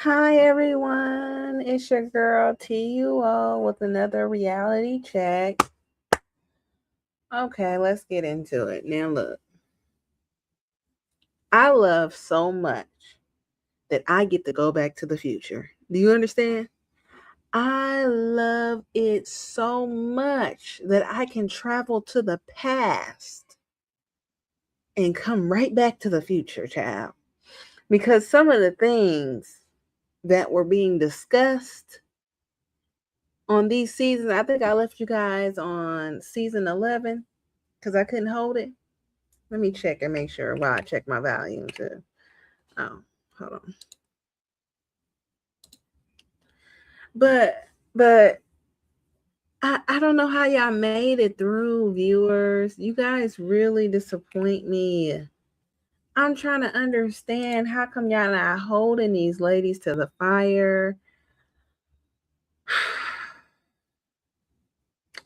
Hi everyone, it's your girl T.U.O with another reality check. Okay, let's get into it. Now look, I love so much that I get to go back to the future. Do you understand? I love it so much that I can travel to the past and come right back to the future, child. Because some of the things that were being discussed on these seasons, I think I left you guys on season 11 because I couldn't hold it. Let me check and make sure while I check my volume too. Oh, hold on. But I don't know how y'all made it through, viewers. You guys really disappoint me. I'm trying to understand how come y'all not holding these ladies to the fire.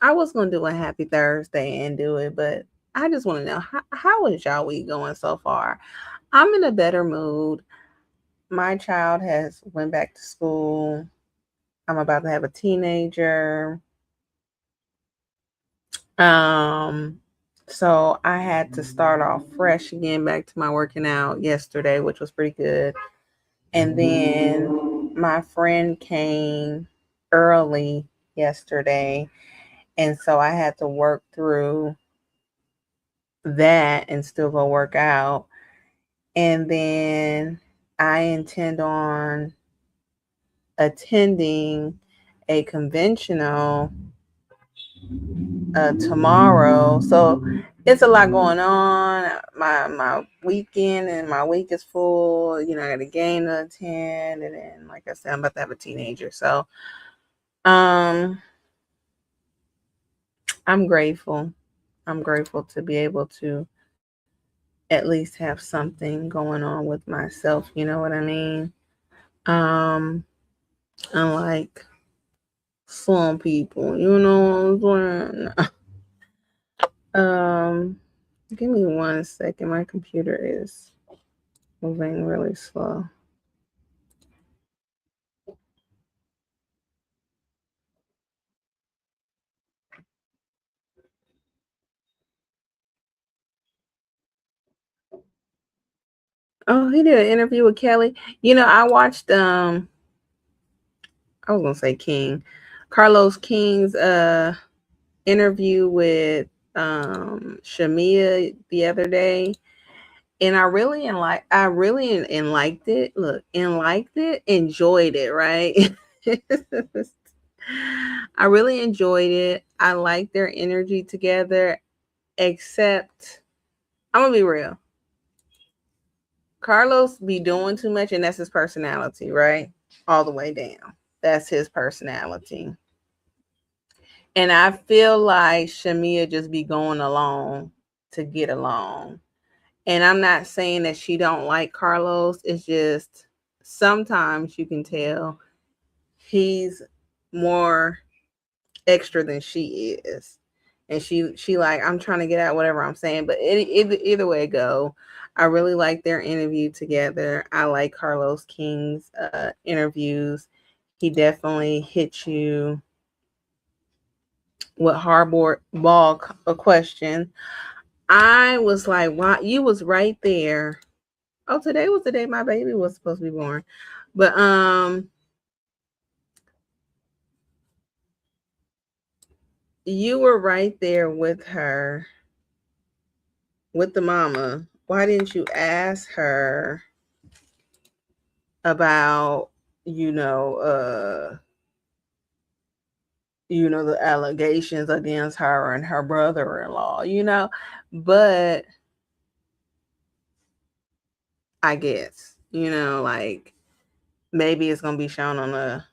I was gonna do a happy Thursday and do it, but I just want to know how is y'all week going so far? I'm in a better mood. My child has went back to school. I'm about to have a teenager. Um, so I had to start off fresh again, back to my working out yesterday, which was pretty good. And then my friend came early yesterday, and so I had to work through that and still go work out. And then I intend on attending a conventional tomorrow. So it's a lot going on. My weekend and my week is full. You know, I got a game to attend, and then like I said, I'm about to have a teenager. So um I'm grateful. I'm grateful to be able to at least have something going on with myself, you know what I mean? Um Unlike some people, you know what I'm saying? Give me 1 second. My computer is moving really slow. Oh, he did an interview with Kelly. You know, I watched I was gonna say Carlos King's interview with Shamia the other day. And I really and liked it. Look, and liked it, enjoyed it, right? I really enjoyed it. I like their energy together, except I'm gonna be real. Carlos be doing too much, and that's his personality, right? All the way down. That's his personality. And I feel like Shamia just be going along to get along. And I'm not saying that she don't like Carlos. It's just sometimes you can tell he's more extra than she is. And she like, I'm trying to get out whatever I'm saying, but either way it go, I really like their interview together. I like Carlos King's interviews. He definitely hits you with hardball ball a question. I was like, wow, you was right there. Oh, today was the day my baby was supposed to be born. But you were right there with her, with the mama. Why didn't you ask her about, you know, the allegations against her and her brother-in-law, But I guess, like maybe it's gonna be shown on the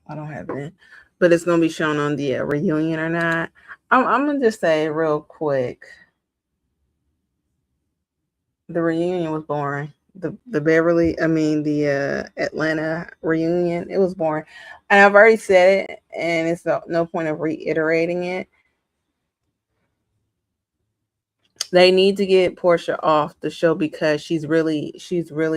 I don't have it, but it's gonna be shown on the reunion or not. I'm gonna just say real quick, the reunion was boring. The Beverly, I mean the Atlanta reunion, it was boring. And I've already said it, and it's no point of reiterating it. They need to get Portia off the show because she's really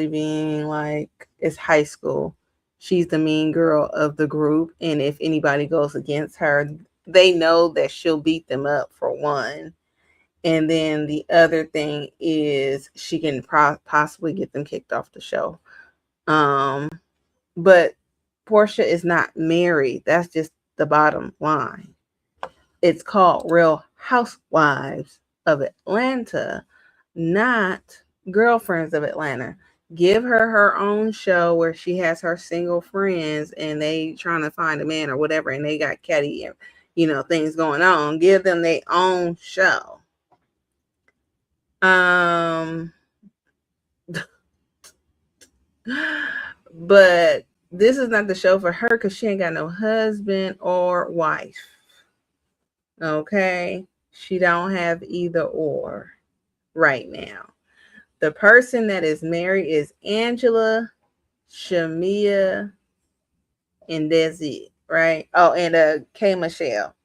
being like, it's high school. She's the mean girl of the group, and if anybody goes against her, they know that she'll beat them up for one. And then the other thing is she can possibly get them kicked off the show. Um, but Portia is not married. That's just the bottom line. It's called Real Housewives of Atlanta, not Girlfriends of Atlanta. Give her her own show where she has her single friends and they trying to find a man or whatever, and they got catty, things going on. Give them their own show. Um, but this is not the show for her because she ain't got no husband or wife. Okay, she don't have either or right now. The person that is married is Angela, Shamia, and that's it, right? Oh, and K Michelle.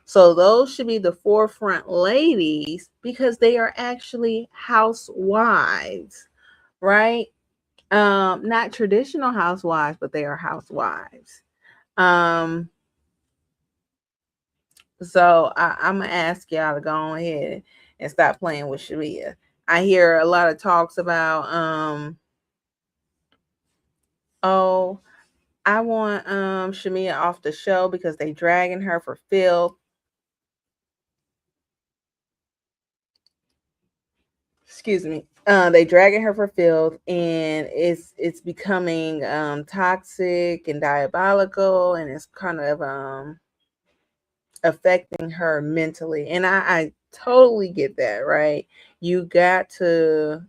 So those should be the forefront ladies because they are actually housewives, right? Not traditional housewives, but they are housewives. Um, so I'm gonna ask y'all to go ahead and stop playing with Sharia. I hear a lot of talks about oh, I want Shamia off the show because they dragging her for filth. Excuse me. They dragging her for filth, and it's becoming toxic and diabolical, and it's kind of affecting her mentally. And I totally get that, right? You got to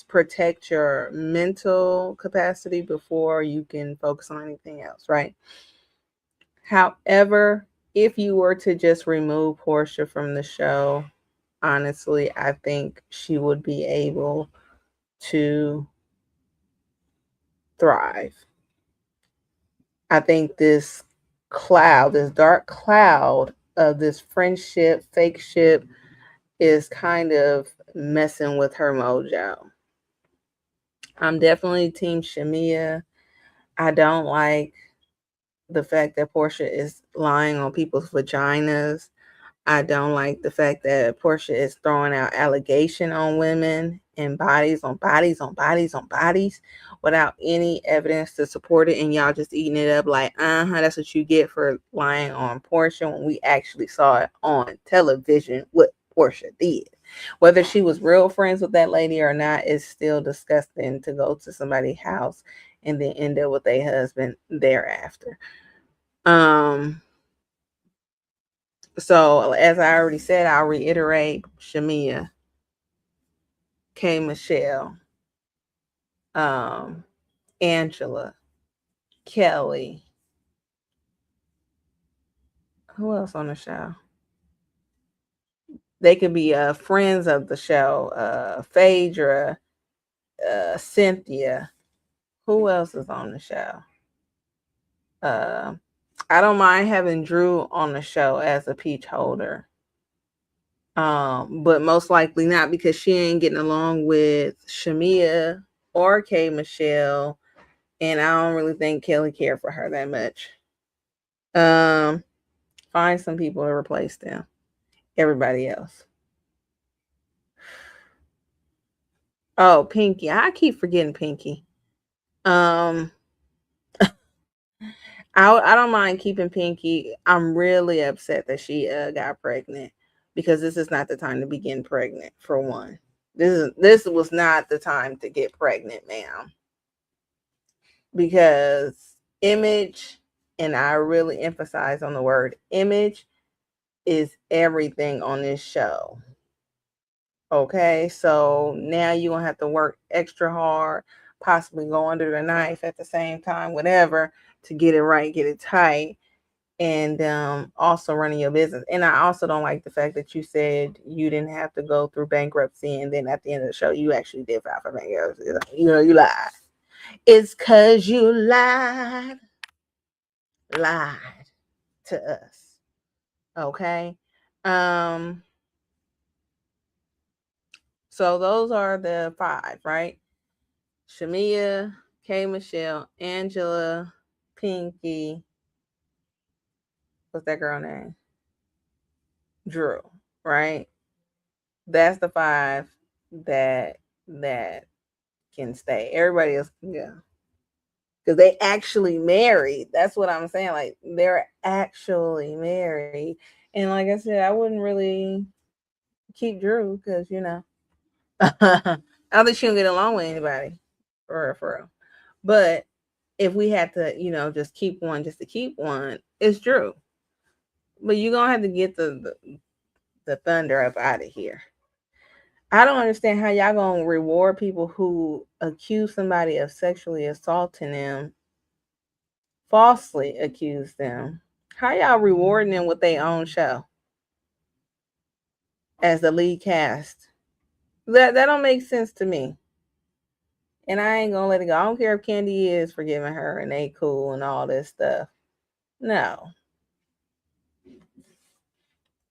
protect your mental capacity before you can focus on anything else, right? However, if you were to just remove Portia from the show, honestly, I think she would be able to thrive. I think this dark cloud of this friendship, fake ship, is kind of messing with her mojo. I'm definitely Team Shamia. I don't like the fact that Portia is lying on people's vaginas. I don't like the fact that Portia is throwing out allegation on women and bodies on bodies on bodies on bodies without any evidence to support it, and y'all just eating it up like, that's what you get for lying on Portia when we actually saw it on television what Portia did. Whether she was real friends with that lady or not is still disgusting to go to somebody's house and then end up with a husband thereafter. So as I already said, I'll reiterate: Shamia, K Michelle, um, Angela, Kelly. Who else on the show? They could be friends of the show. Phaedra, Cynthia. Who else is on the show? Uh, I don't mind having Drew on the show as a peach holder. But most likely not because she ain't getting along with Shamia or K Michelle, and I don't really think Kelly cared for her that much. Um, Find some people to replace them. Everybody else. Oh, Pinky. I keep forgetting Pinky. Um, I don't mind keeping Pinky. I'm really upset that she got pregnant because this is not the time to be getting pregnant. For one, this was not the time to get pregnant, ma'am. Because image, and I really emphasize on the word image, is everything on this show. Okay, so now you're gonna have to work extra hard, possibly go under the knife at the same time, whatever, to get it right, get it tight, and also running your business. And I also don't like the fact that you said you didn't have to go through bankruptcy, and then at the end of the show, you actually did file for bankruptcy. You lied. It's cause you lied to us. Okay. Um So those are the 5, right? Shamia, K. Michelle, Angela, Pinky. What's that girl name? Drew, right? That's the 5 that can stay. Everybody else can go. Because they actually married. That's what I'm saying. Like, they're actually married. And like I said, I wouldn't really keep Drew because, I don't think she don't get along with anybody. For real. But if we had to, just keep one just to keep one, it's Drew. But you're going to have to get the thunder up out of here. I don't understand how y'all going to reward people who accuse somebody of sexually assaulting them, falsely accuse them. How y'all rewarding them with their own show as the lead cast? That don't make sense to me. And I ain't gonna let it go. I don't care if Candy is forgiving her and they cool and all this stuff. No.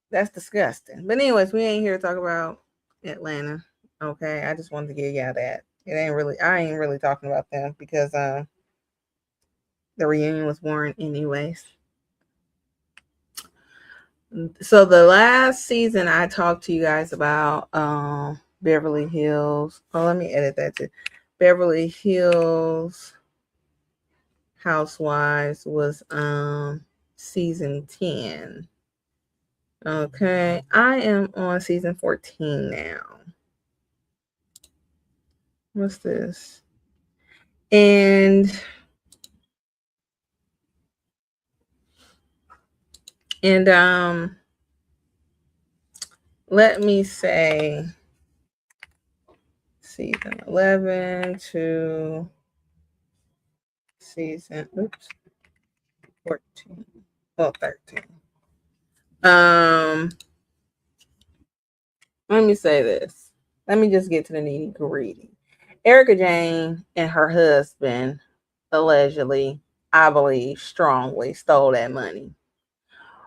That's disgusting. But anyways, we ain't here to talk about Atlanta. Okay. I just wanted to give y'all that. I ain't really talking about them because the reunion was boring anyways. So the last season I talked to you guys about Beverly Hills. Oh, let me edit that too. Beverly Hills Housewives was season 10. Okay, I am on season 14 now. What's this? And let me say season 11 to season 14. Well, 13. Let me say this. Let me just get to the nitty gritty. Erica Jane and her husband allegedly, I believe strongly, stole that money.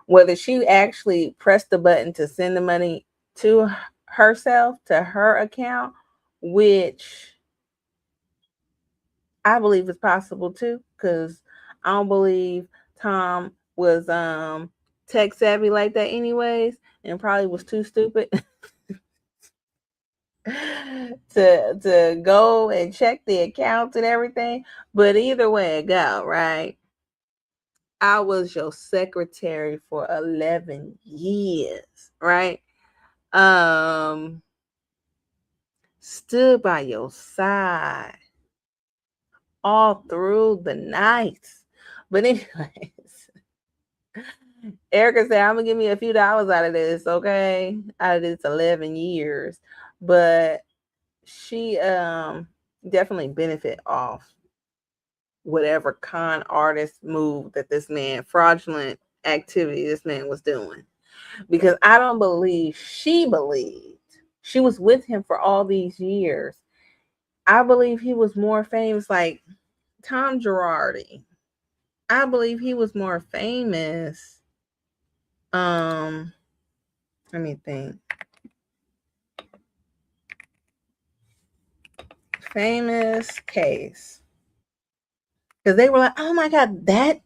Whether she actually pressed the button to send the money to herself, to her account, which I believe is possible too, because I don't believe Tom was tech savvy like that anyways, and probably was too stupid to go and check the accounts and everything. But either way it go, right? I was your secretary for 11 years, right? Stood by your side all through the night. But anyways, Erica said, I'm gonna give me a few dollars out of this, okay? Out of this 11 years. But she definitely benefit off whatever con artist move that this man, fraudulent activity this man was doing. Because I don't believe she believed. She was with him for all these years. I believe he was more famous, like Tom Girardi. I believe he was more famous. Let me think. Famous case. Because they were like, oh my God, that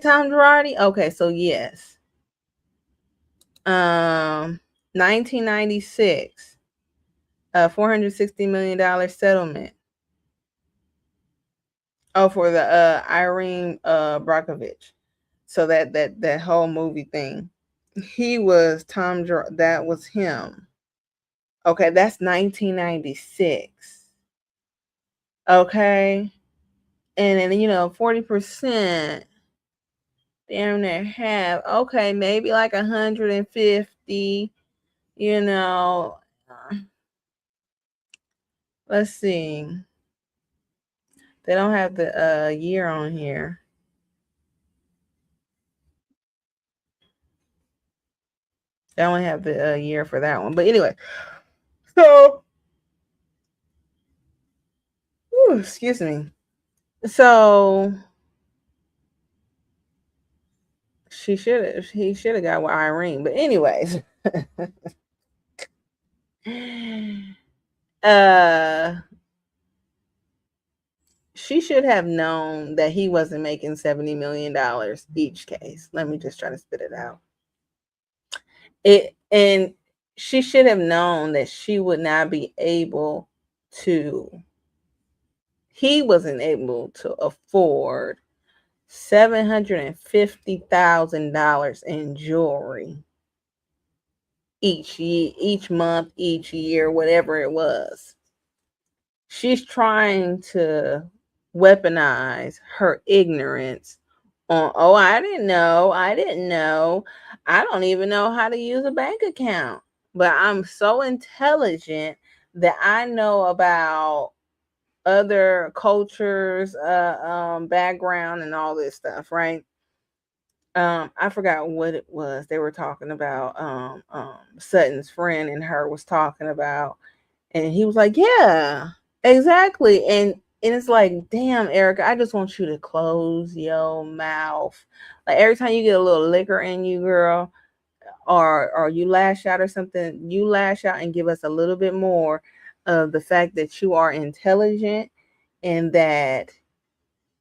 Tom Girardi? Okay, so yes. 1996. A $460 million settlement. Oh, for the Irene Brockovich. So that whole movie thing. He was that was him. Okay, that's 1996. Okay. And then 40%, damn near half. Okay, maybe like 150, you know. Let's see. They don't have the year on here. They only have the year for that one. But anyway, so excuse me. So he should have got with Irene. But anyways. she should have known that he wasn't making $70 million each case. Let me just try to spit it out. And she should have known that she would not be able to, he wasn't able to afford $750,000 in jewelry each month, each year, whatever it was. She's trying to weaponize her ignorance on, oh, I didn't know. I don't even know how to use a bank account. But I'm so intelligent that I know about other cultures, background and all this stuff, right? I forgot what it was they were talking about. Sutton's friend and her was talking about, and he was like, "Yeah, exactly." And it's like, "Damn, Erica, I just want you to close your mouth." Like every time you get a little liquor in you, girl, or you lash out or something, you lash out and give us a little bit more of the fact that you are intelligent and that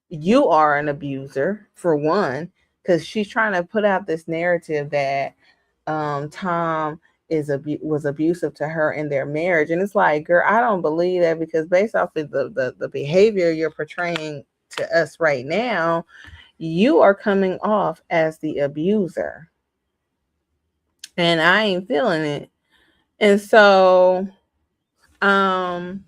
you are an abuser, for one, because she's trying to put out this narrative that Tom was abusive to her in their marriage, and it's like, girl, I don't believe that, because based off of the behavior you're portraying to us right now, you are coming off as the abuser, and I ain't feeling it. And so, um,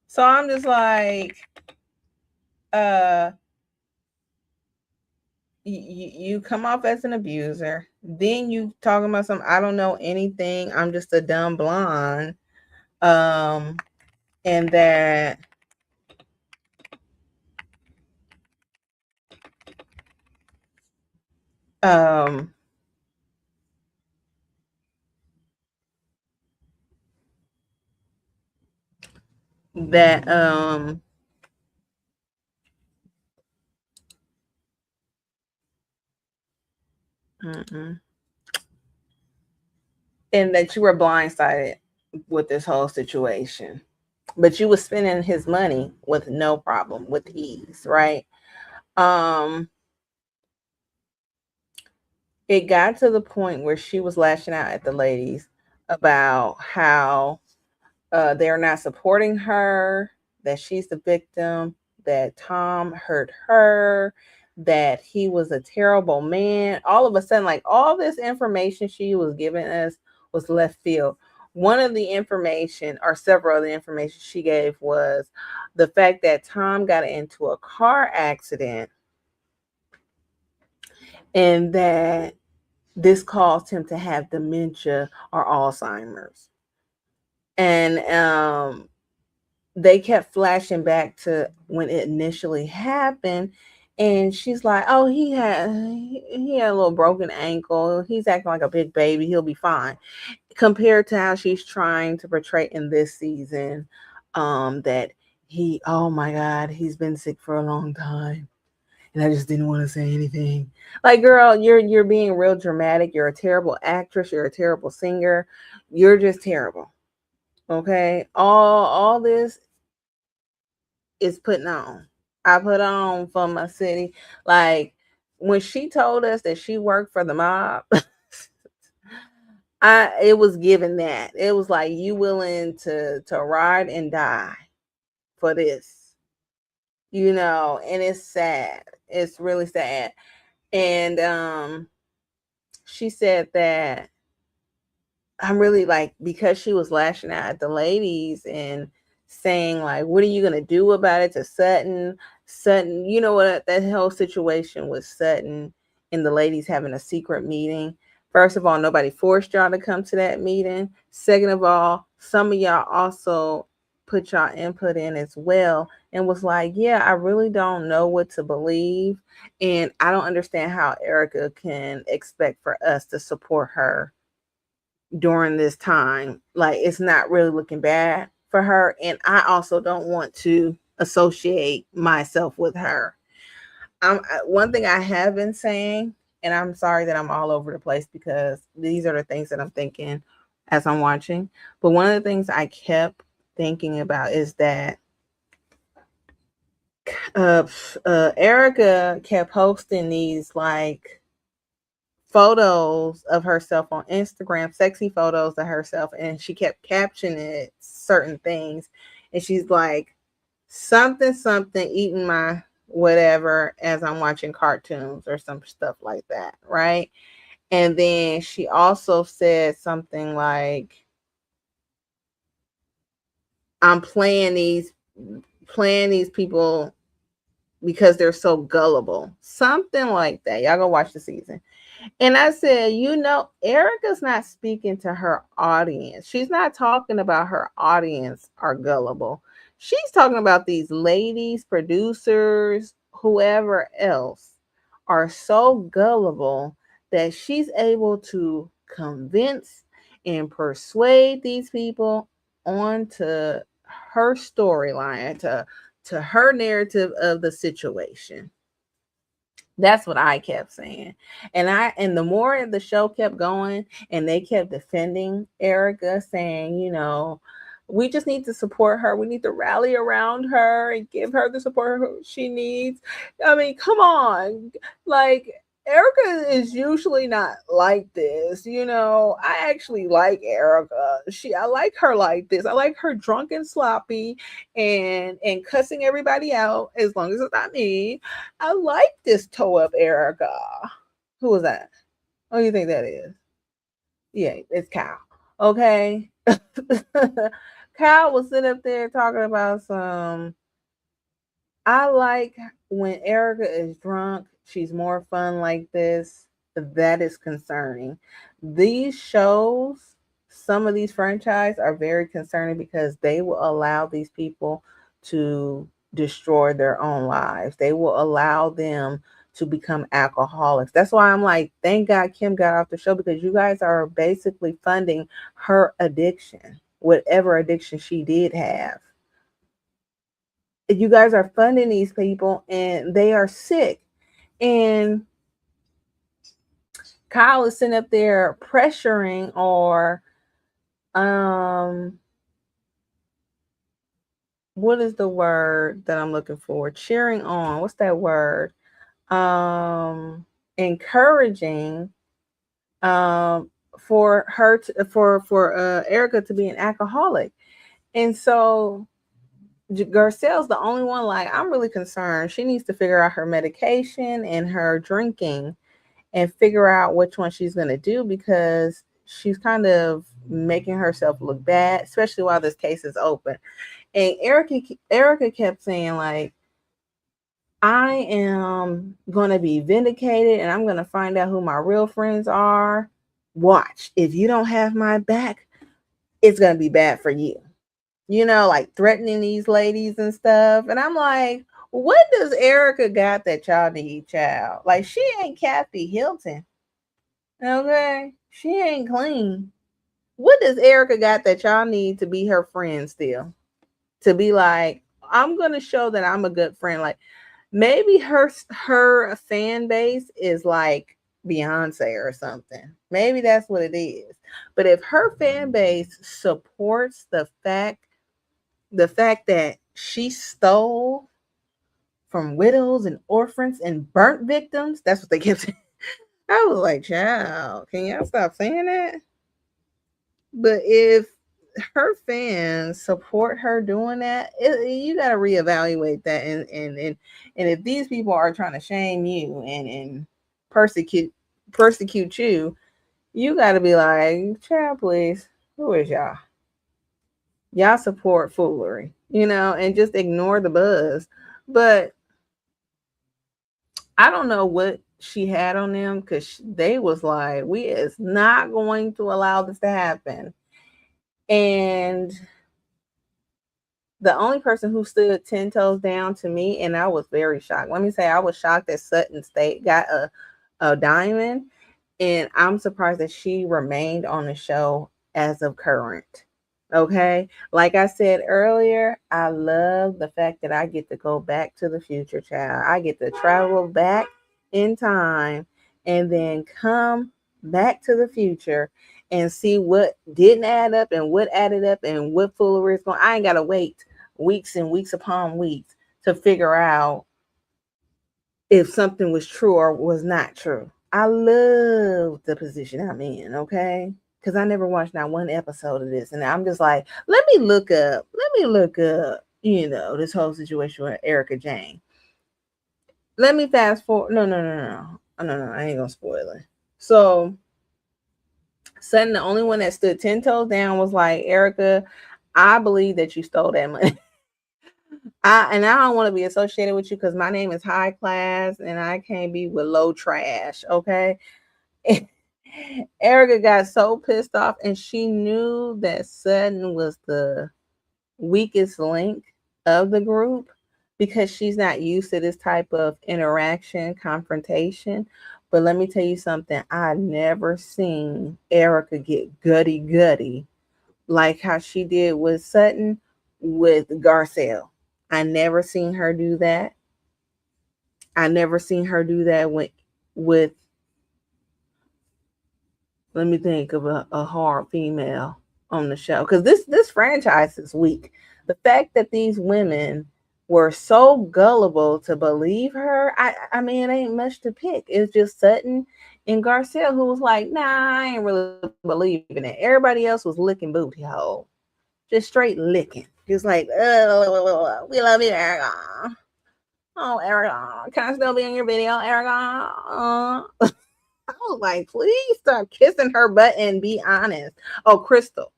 so I'm just like, uh you come off as an abuser, then you talking about some, I don't know anything, I'm just a dumb blonde, um and that um that mm-mm. And that you were blindsided with this whole situation, but you was spending his money with no problem, with ease, right? um it got to the point where she was lashing out at the ladies about how they're not supporting her, that she's the victim, that Tom hurt her, that he was a terrible man. All of a sudden, like all this information she was giving us was left field. One of the information, or several of the information she gave, was the fact that Tom got into a car accident and that this caused him to have dementia or Alzheimer's. And they kept flashing back to when it initially happened, and she's like, "Oh, he had a little broken ankle. He's acting like a big baby. He'll be fine." Compared to how she's trying to portray in this season, that oh my God, he's been sick for a long time, and I just didn't want to say anything. Like, girl, you're being real dramatic. You're a terrible actress. You're a terrible singer. You're just terrible. Okay, all this is putting on. I put on for my city. Like when she told us that she worked for the mob, it was given that. It was like, you willing to ride and die for this, and it's sad. It's really sad. And she said that, I'm really like, because she was lashing out at the ladies and saying like, what are you gonna do about it, to Sutton? Sutton, you know what, that whole situation with Sutton and the ladies having a secret meeting. First of all, nobody forced y'all to come to that meeting. Second of all, some of y'all also put y'all input in as well and was like, yeah, I really don't know what to believe. And I don't understand how Erica can expect for us to support her during this time. Like, it's not really looking bad for her, and I also don't want to associate myself with her. One thing I have been saying, and I'm sorry that I'm all over the place, because these are the things that I'm thinking as I'm watching. But one of the things I kept thinking about is that Erica kept posting these like photos of herself on Instagram, sexy photos of herself, and she kept captioning certain things. And she's like, something, something, eating my whatever as I'm watching cartoons or some stuff like that, right? And then she also said something like, I'm playing these people because they're so gullible. Something like that. Y'all go watch the season. And I said, Erica's not speaking to her audience. She's not talking about her audience are gullible. She's talking about these ladies, producers, whoever else are so gullible that she's able to convince and persuade these people onto her storyline, to her narrative of the situation. That's what I kept saying. And the more the show kept going and they kept defending Erica, saying, we just need to support her. We need to rally around her and give her the support she needs. I mean, come on. Like, Erica is usually not like this. I actually like Erica. I like her like this. I like her drunk and sloppy and cussing everybody out as long as it's not me. I like this toe up Erica. Who was that? What do you think that is? Yeah, it's Kyle. Okay. Kyle was sitting up there talking about I like when Erica is drunk, she's more fun like this. That is concerning. These shows, some of these franchises are very concerning because they will allow these people to destroy their own lives. They will allow them to become alcoholics. That's why I'm like, thank God Kim got off the show, because you guys are basically funding her addiction, whatever addiction she did have. You guys are funding these people and they are sick. And Kyle is sitting up there pressuring or what is the word that I'm looking for? Cheering on. What's that word? Encouraging for her to, for Erica to be an alcoholic. And so Garcelle's the only one, like, I'm really concerned. She needs to figure out her medication and her drinking and figure out which one she's going to do, because she's kind of making herself look bad, especially while this case is open. And Erica kept saying, like, I am going to be vindicated and I'm going to find out who my real friends are. Watch. If you don't have my back, it's going to be bad for you. Like threatening these ladies and stuff. And I'm like, what does Erica got that y'all need, child? Like, she ain't Kathy Hilton. Okay? She ain't clean. What does Erica got that y'all need to be her friend still? To be like, I'm going to show that I'm a good friend. Like, maybe her fan base is like Beyonce or something. Maybe that's what it is. But if her fan base supports the fact that she stole from widows and orphans and burnt victims, that's what they kept saying. I was like, child, can y'all stop saying that? But if her fans support her doing that, you got to reevaluate that. And if these people are trying to shame you and persecute you, you got to be like, child, please, who is y'all? Y'all support foolery, and just ignore the buzz. But I don't know what she had on them, because they was like, we is not going to allow this to happen. And the only person who stood 10 toes down to me, and I was very shocked. Let me say, I was shocked that Sutton State got a diamond, and I'm surprised that she remained on the show as of current. Okay. Like I said earlier, I love the fact that I get to go back to the future, child. I get to travel back in time and then come Back to the Future and see what didn't add up and what added up and what foolery is going. I ain't gotta wait weeks and weeks upon weeks to figure out if something was true or was not true. I love the position I'm in, okay? Because I never watched not one episode of this. And I'm just like, let me look up, this whole situation with Erica Jane. Let me fast forward. No, I ain't gonna spoil it. So Sutton, the only one that stood 10 toes down, was like, Erica, I believe that you stole that money. I don't want to be associated with you because my name is high class and I can't be with low trash. Okay. Erica got so pissed off, and she knew that Sutton was the weakest link of the group because she's not used to this type of interaction, confrontation. But let me tell you something. I never seen Erica get gutty like how she did with Sutton with Garcelle. I never seen her do that. I never seen her do that with let me think of a hard female on the show. Because this franchise is weak. The fact that these women were so gullible to believe her, I mean, it ain't much to pick. It's just Sutton and Garcelle who was like, nah, I ain't really believing it. Everybody else was licking booty hole. Just straight licking. Just like, oh, we love you, Erica. Oh, Erica, can I still be in your video, Erica? I was like, please stop kissing her butt and be honest. Oh, Crystal.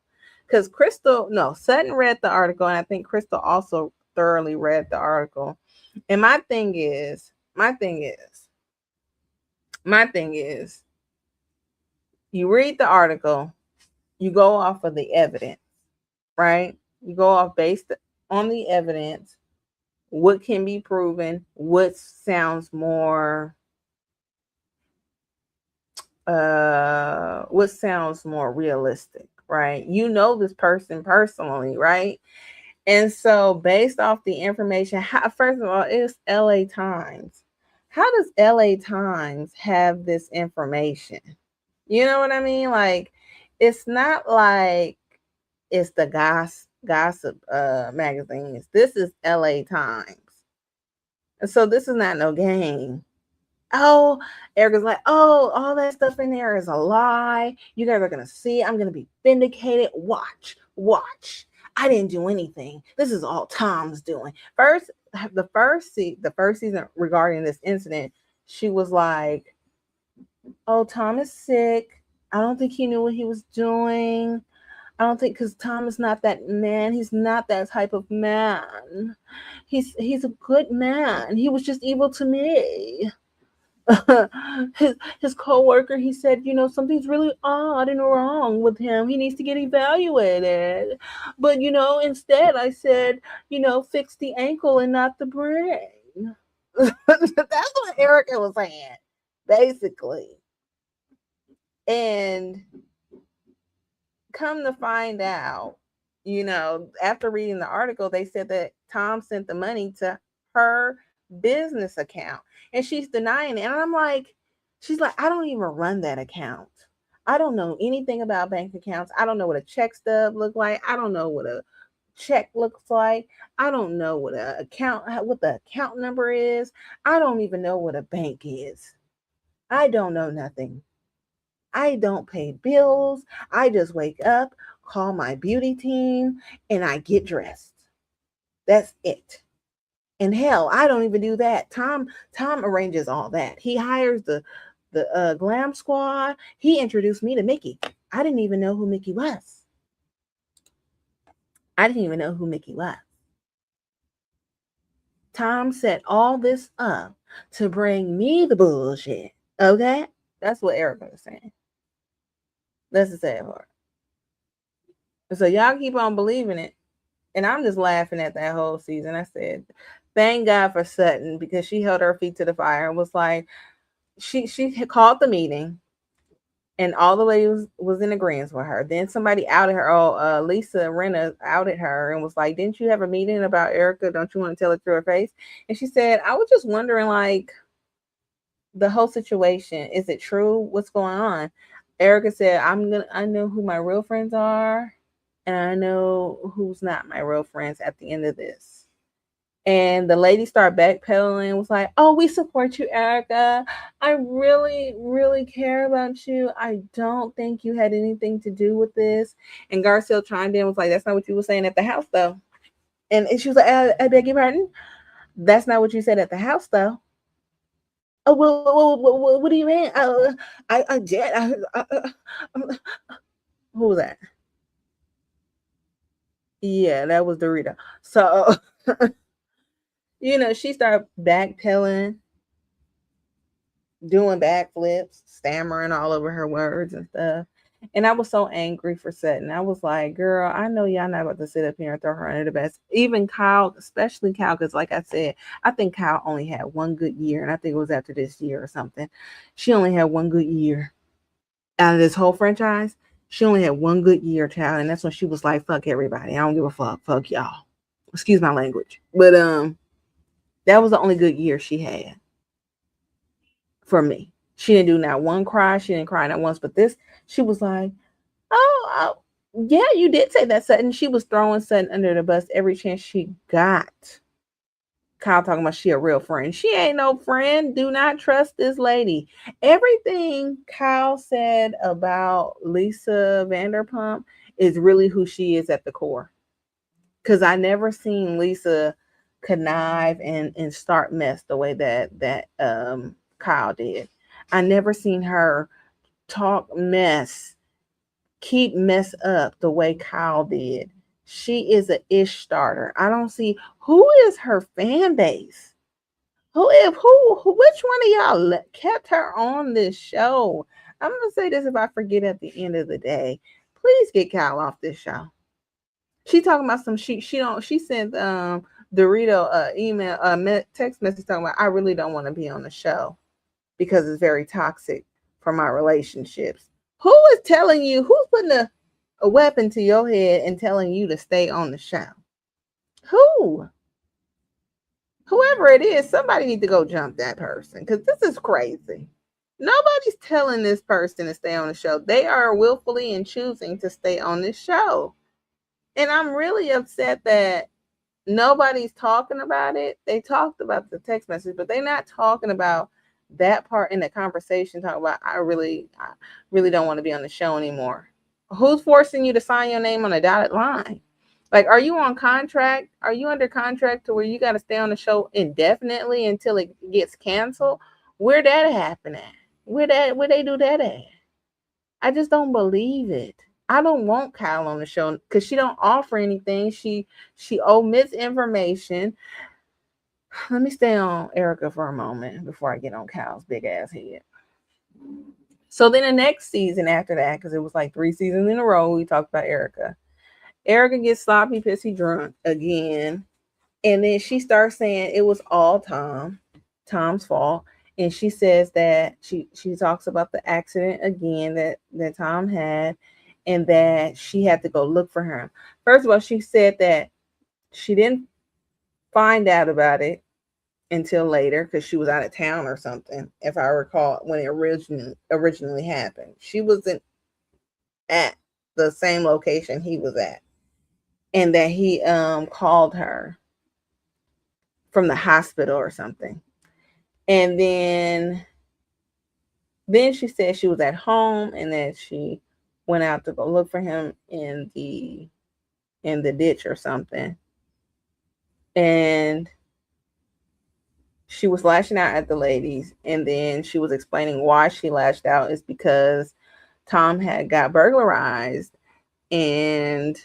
Because Sutton read the article, and I think Crystal also thoroughly read the article. And my thing is, you read the article, you go off of the evidence, right? You go off based on the evidence, what can be proven, what sounds more realistic, right? You know this person personally, right? And so based off the information, first of all, it's LA Times. How does LA Times have this information? You know what I mean? Like, it's not like it's the gossip magazines. This is LA Times. And so this is not no game. Oh, Erica's like, oh, all that stuff in there is a lie. You guys are gonna see. I'm gonna be vindicated. Watch. I didn't do anything. This is all Tom's doing. The first season regarding this incident, she was like, oh, Tom is sick. I don't think he knew what he was doing. I don't think, because Tom is not that man. He's not that type of man. He's a good man. He was just evil to me. his co-worker, he said, something's really odd and wrong with him. He needs to get evaluated. But instead I said, fix the ankle and not the brain. That's what Erica was saying, basically. And come to find out, after reading the article, they said that Tom sent the money to her business account, and she's denying it. And I'm like, she's like, I don't even run that account. I don't know anything about bank accounts. I don't know what a check stub look like. I don't know what a check looks like. I don't know what the account number is. I don't even know what a bank is. I don't know nothing. I don't pay bills. I just wake up, call my beauty team, and I get dressed. That's it. And hell, I don't even do that. Tom arranges all that. He hires the glam squad. He introduced me to Mickey. I didn't even know who Mickey was. Tom set all this up to bring me the bullshit. Okay? That's what Erica was saying. That's the sad part. So y'all keep on believing it. And I'm just laughing at that whole season. I said, thank God for Sutton, because she held her feet to the fire and was like, she called the meeting, and all the ladies was in agreement with her. Then somebody outed her. Lisa Rinna outed her and was like, didn't you have a meeting about Erica? Don't you want to tell it to her face? And she said, I was just wondering, like, the whole situation, is it true? What's going on? Erica said, I know who my real friends are, and I know who's not my real friends at the end of this. And the lady started backpedaling, was like, oh, we support you, Erica. I really, really care about you. I don't think you had anything to do with this. And Garcelle chimed in, was like, that's not what you were saying at the house, though. And she was like, I beg your pardon? That's not what you said at the house, though. Oh, what do you mean? I did. Who was that? Yeah, that was Dorita. So, she started backpedaling, doing backflips, stammering all over her words and stuff. And I was so angry for Sutton. I was like, girl, I know y'all not about to sit up here and throw her under the bus. Even Kyle, especially Kyle, because like I said, I think Kyle only had one good year. And I think it was after this year or something. She only had one good year out of this whole franchise. She only had one good year, child. And that's when she was like, fuck everybody. I don't give a fuck. Fuck y'all. Excuse my language. But that was the only good year she had for me. She didn't do not one cry. She didn't cry not once. But this, she was like, oh, yeah, you did say that, Sutton. She was throwing Sutton under the bus every chance she got. Kyle talking about she a real friend. She ain't no friend. Do not trust this lady. Everything Kyle said about Lisa Vanderpump is really who she is at the core. Because I never seen Lisa connive and start mess the way that Kyle did. I never seen her talk mess, keep mess up the way Kyle did. She is an ish starter. I don't see who is her fan base. Who, which one of y'all kept her on this show? I'm gonna say this if I forget at the end of the day. Please get Kyle off this show. She talking about some she sent Dorito email text message talking about I really don't want to be on the show because it's very toxic for my relationships. Who is telling you, who's putting a weapon to your head and telling you to stay on the show? Who? Whoever it is, somebody need to go jump that person because this is crazy. Nobody's telling this person to stay on the show. They are willfully and choosing to stay on this show. And I'm really upset that nobody's talking about it. They talked about the text message, but they're not talking about that part in the conversation. Talking about I really don't want to be on the show anymore. Who's forcing you to sign your name on a dotted line? Like, are you on contract? Are you under contract to where you got to stay on the show indefinitely until it gets canceled? Where that happen at? Where they do that at? I just don't believe it. I don't want Kyle on the show because she don't offer anything. She omits information. Let me stay on Erica for a moment before I get on Kyle's big ass head. So then the next season after that, because it was like 3 seasons in a row, we talked about Erica. Erica gets sloppy, pissy drunk again. And then she starts saying it was all Tom's fault. And she says that she talks about the accident again that Tom had and that she had to go look for him. First of all, she said that she didn't find out about it until later because she was out of town or something, if I recall, when it originally happened. She wasn't at the same location he was at. And that he called her from the hospital or something. And then she said she was at home and that she went out to go look for him in the ditch or something. And she was lashing out at the ladies. And then she was explaining why she lashed out is because Tom had got burglarized and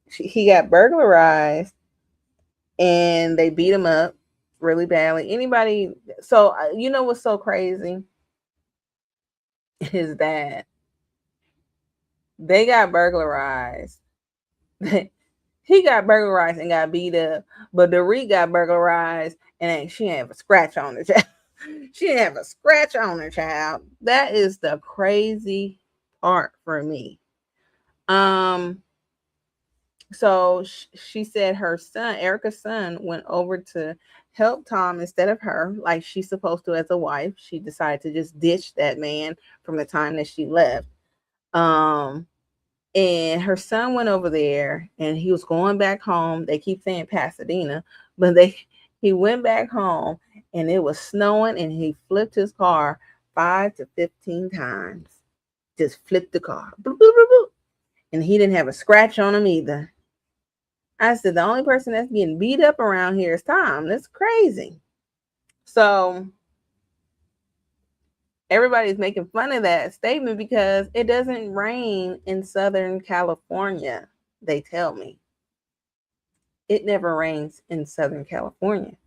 he got burglarized and they beat him up really badly. Anybody, so you know what's so crazy is that they got burglarized. He got burglarized and got beat up, but Dorit got burglarized and she didn't have a scratch on her child. She didn't have a scratch on her child. That is the crazy part for me. So she said her son, Erica's son, went over to help Tom instead of her, like she's supposed to as a wife. She decided to just ditch that man from the time that she left. And her son went over there and he was going back home. They keep saying Pasadena, but he went back home and it was snowing and he flipped his car 5 to 15 times. Just flipped the car. Boop, boop, boop, boop. And he didn't have a scratch on him either. I said, the only person that's getting beat up around here is Tom. That's crazy. So everybody's making fun of that statement because it doesn't rain in Southern California, they tell me. It never rains in Southern California,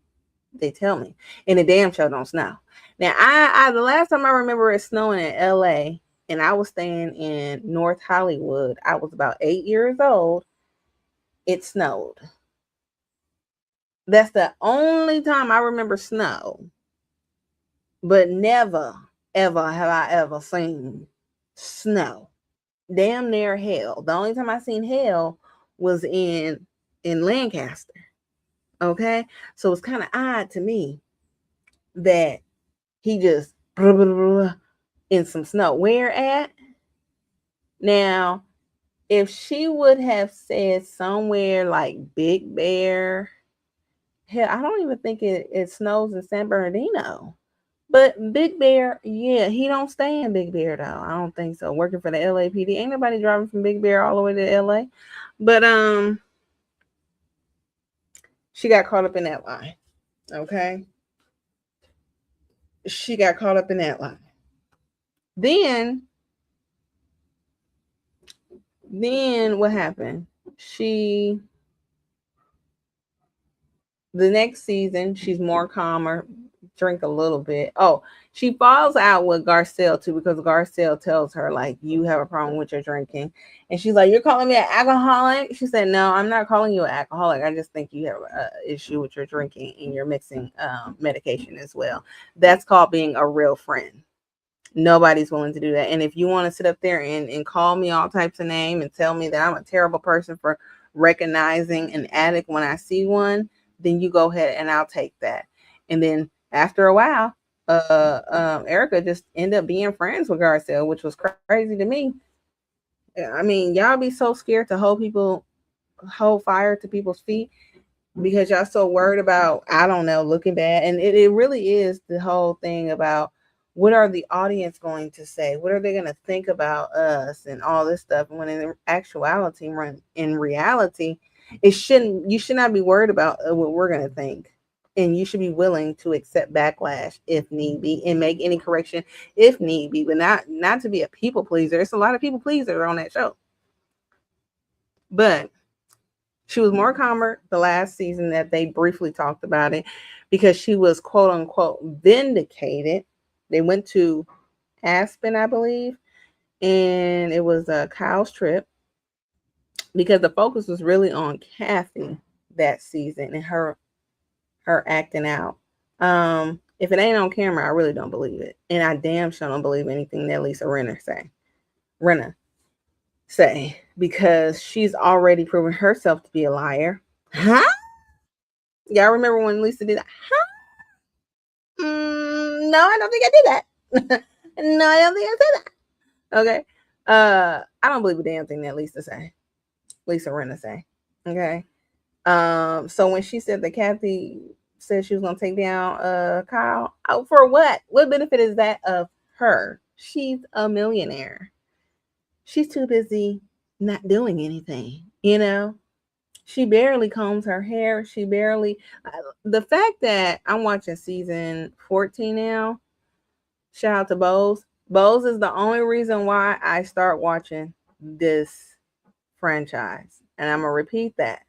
they tell me. And the damn show don't snow. Now, I the last time I remember it snowing in LA, and I was staying in North Hollywood, I was about 8 years old, it snowed. That's the only time I remember snow. But never, ever have I ever seen snow. Damn near hell. The only time I seen hell was in Lancaster. Okay? So it's kind of odd to me that he just in some snow. Where at? Now, if she would have said somewhere like Big Bear, hell, I don't even think it snows in San Bernardino. But Big Bear, yeah, he don't stay in Big Bear though. I don't think so. Working for the LAPD, ain't nobody driving from Big Bear all the way to LA. But she got caught up in that lie. Okay, she got caught up in that lie. Then what happened? The next season, she's more calmer, drink a little bit. Oh, she falls out with Garcelle too because Garcelle tells her, like, you have a problem with your drinking. And she's like, you're calling me an alcoholic? She said, no, I'm not calling you an alcoholic. I just think you have an issue with your drinking and you're mixing medication as well. That's called being a real friend. Nobody's willing to do that. And if you want to sit up there and call me all types of names and tell me that I'm a terrible person for recognizing an addict when I see one, then you go ahead and I'll take that. And then after a while, Erica just ended up being friends with Garcelle, which was crazy to me. I mean, y'all be so scared to hold fire to people's feet because y'all so worried about, I don't know, looking bad. And it really is the whole thing about what are the audience going to say? What are they going to think about us and all this stuff? When in actuality, in reality, you should not be worried about what we're going to think. And you should be willing to accept backlash if need be and make any correction if need be, but not to be a people pleaser. There's a lot of people pleasers on that show. But she was more calmer the last season that they briefly talked about it because she was quote unquote vindicated. They went to Aspen, I believe, and it was a Kyle's trip because the focus was really on Kathy that season and her acting out. If it ain't on camera, I really don't believe it. And I damn sure don't believe anything that Lisa Rinna say because she's already proven herself to be a liar. Huh? Y'all remember when Lisa did that? Huh? No, I don't think I did that. No, I don't think I said that. Okay. I don't believe a damn thing that Lisa Rinna say. Okay. So when she said that Kathy said she was gonna take down Kyle, for what? What benefit is that of her? She's a millionaire. She's too busy not doing anything, you know? She barely combs her hair. She barely. The fact that I'm watching season 14 now, shout out to Bose. Bose is the only reason why I start watching this franchise. And I'm going to repeat that.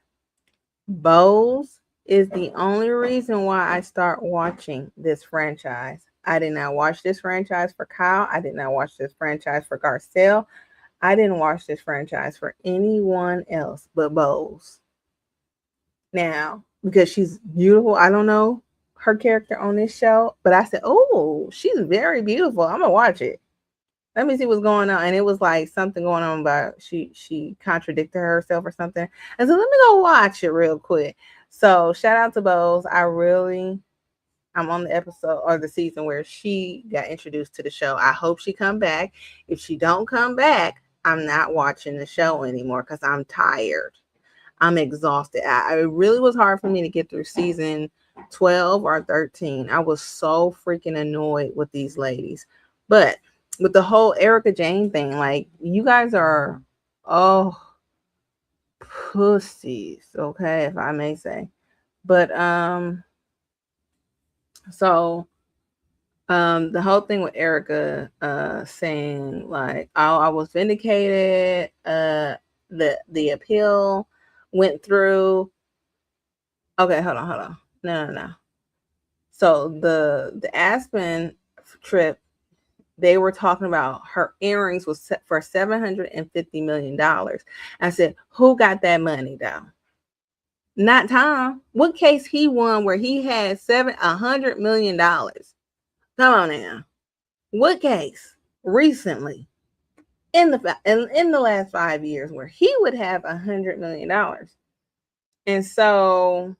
Bose is the only reason why I start watching this franchise. I did not watch this franchise for Kyle. I did not watch this franchise for Garcelle. I didn't watch this franchise for anyone else but Bose. Now, because she's beautiful, I don't know her character on this show, but I said, oh, she's very beautiful. I'm going to watch it. Let me see what's going on. And it was like something going on about she contradicted herself or something. And so let me go watch it real quick. So shout out to Bose. I'm on the episode or the season where she got introduced to the show. I hope she come back. If she don't come back, I'm not watching the show anymore because I'm tired. I'm exhausted. It really was hard for me to get through season 12 or 13. I was so freaking annoyed with these ladies. But with the whole Erica Jane thing, like, you guys are, oh, pussies, okay, if I may say. But so the whole thing with Erica saying like, oh, I was vindicated, the appeal went through. Okay, hold on. No. So the Aspen trip, they were talking about her earrings was set for $750 million. I said, who got that money though? Not Tom. What case he won where he had $100 million? Come on now. What case recently in the last 5 years where he would have $100 million? And so,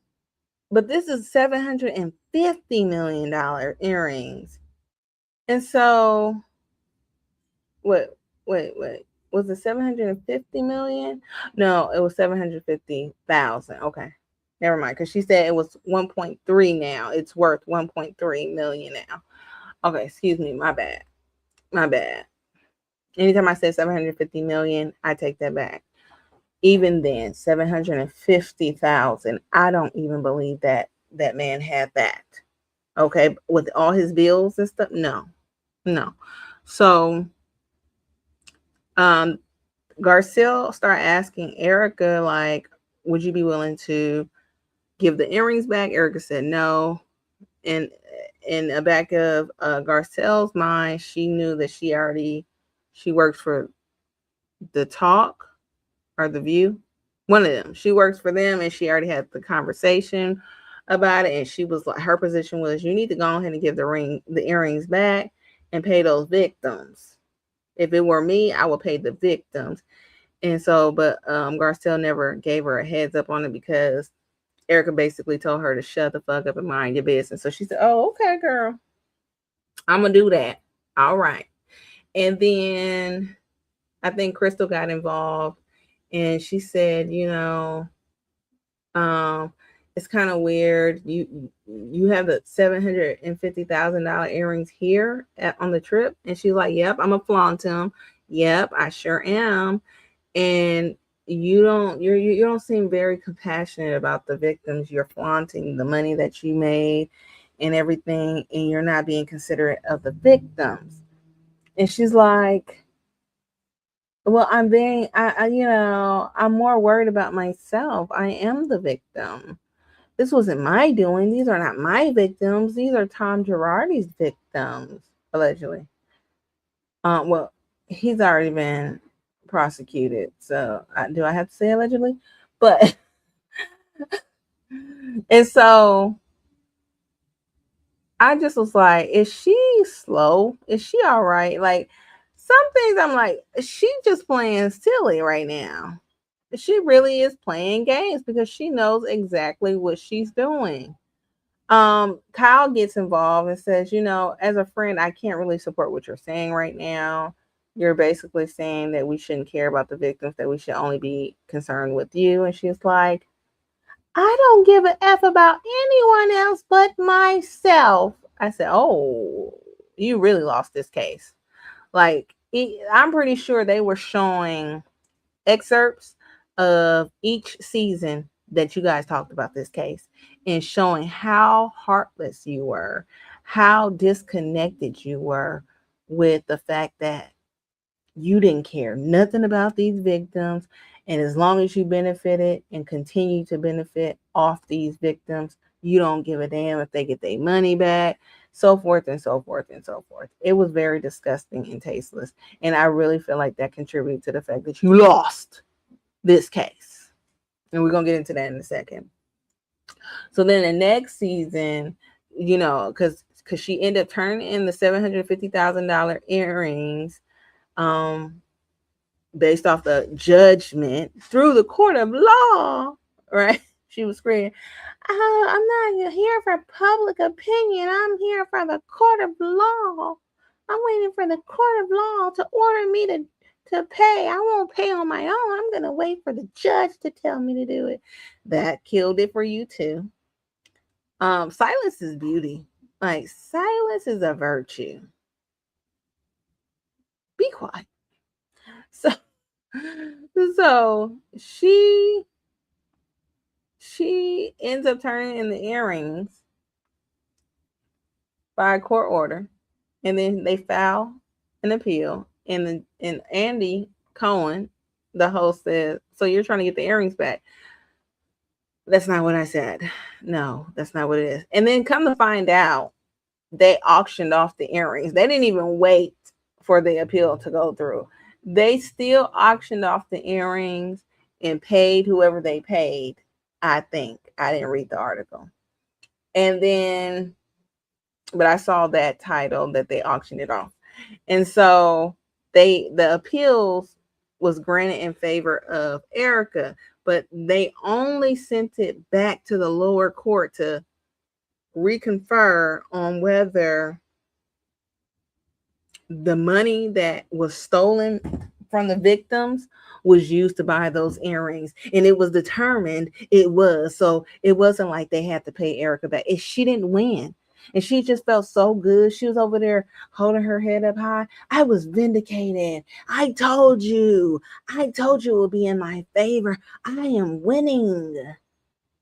but this is $750 million earrings. And so, wait. Was it 750 million? No, it was 750,000. Okay. Never mind. Because she said it was 1.3 now. It's worth 1.3 million now. Okay, excuse me. My bad. Anytime I say 750 million, I take that back. Even then, 750,000. I don't even believe that man had that. Okay, with all his bills and stuff. No. So, Garcelle started asking Erica, like, would you be willing to give the earrings back? Erica said no. And in the back of Garcelle's mind, she knew that she works for the Talk or the View. One of them. She works for them, and she already had the conversation about it. And she was like, her position was, you need to go ahead and give the earrings back and pay those victims. If it were me, I would pay the victims. And so, but Garcelle never gave her a heads up on it because Erica basically told her to shut the fuck up and mind your business. So she said, oh, okay, girl, I'm going to do that. All right. And then I think Crystal got involved, and she said, it's kind of weird. You have the $750,000 earrings here on the trip. And she's like, yep, I'm going to flaunt them. Yep, I sure am. And you don't seem very compassionate about the victims. You're flaunting the money that you made and everything, and you're not being considerate of the victims. And she's like, well, I'm more worried about myself. I am the victim. This wasn't my doing. These are not my victims. These are Tom Girardi's victims, allegedly. Well, he's already been prosecuted. So do I have to say allegedly? But and so I just was like, is she slow? Is she all right? Like, some things I'm like, she just playing silly right now. She really is playing games because she knows exactly what she's doing. Kyle gets involved and says, as a friend, I can't really support what you're saying right now. You're basically saying that we shouldn't care about the victims, that we should only be concerned with you. And she's like, I don't give a F about anyone else but myself. I said, oh, you really lost this case. Like, I'm pretty sure they were showing excerpts of each season that you guys talked about this case and showing how heartless you were, how disconnected you were with the fact that you didn't care nothing about these victims. And as long as you benefited and continue to benefit off these victims, you don't give a damn if they get their money back, so forth and so forth and so forth. It was very disgusting and tasteless. And I really feel like that contributed to the fact that you lost this case. And we're going to get into that in a second. So then the next season, because she ended up turning in the $750,000 earrings based off the judgment through the court of law, right? She was screaming, "Oh, I'm not here for public opinion. I'm here for the court of law. I'm waiting for the court of law to order me to pay. I won't pay on my own. I'm going to wait for the judge to tell me to do it." That killed it for you too. Silence is beauty. Like, silence is a virtue. Be quiet. So she ends up turning in the earrings by a court order, and then they file an appeal. And Andy Cohen, the host, said, "So you're trying to get the earrings back?" That's not what I said. No, that's not what it is. And then come to find out, they auctioned off the earrings. They didn't even wait for the appeal to go through. They still auctioned off the earrings and paid whoever they paid. I think I didn't read the article. And then, but I saw that title that they auctioned it off. And so the appeals was granted in favor of Erica, but they only sent it back to the lower court to reconfer on whether the money that was stolen from the victims was used to buy those earrings. And it was determined it was. So it wasn't like they had to pay Erica back. She didn't win. And she just felt so good. She was over there holding her head up high. I was vindicated. I told you it would be in my favor. I am winning.